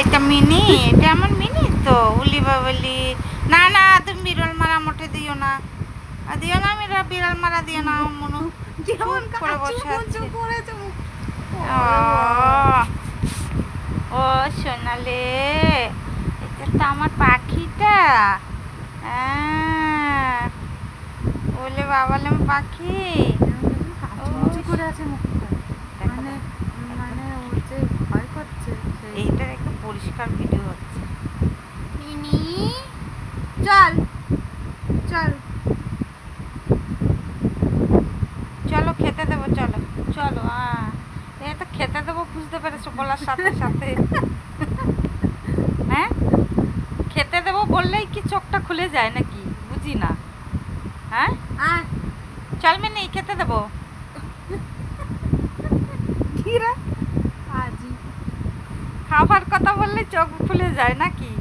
এটা মিনি, এটা আমার মিনি তো উলি বাবলি। না না, তুমি বিড়াল মারা মোটে দিও না, দিও না, বিড়াল মারা দিও না। মনু কেমন করে বসে আছে। ও সোনালে, এটা তো আমার পাখিটা। বলে বাবালাম পাখি করে আছে মুখটা, মানে মানে ওর যে ভয় করছে। এইটার একটু পরিষ্কার ভিডিও হচ্ছে। মিনি চল চল চলো খেতে দেবো, চলো চলো। এই তো খেতে দেবো বুঝতে পেরেছো বলার সাথে সাথে। হ্যাঁ, খেতে দেবো বললেই কি চোখটা খুলে যায় নাকি, বুঝি না। হ্যাঁ চল মিনি খেতে দেবো। খাবার কথা বললে চোখ খুলে যায় নাকি?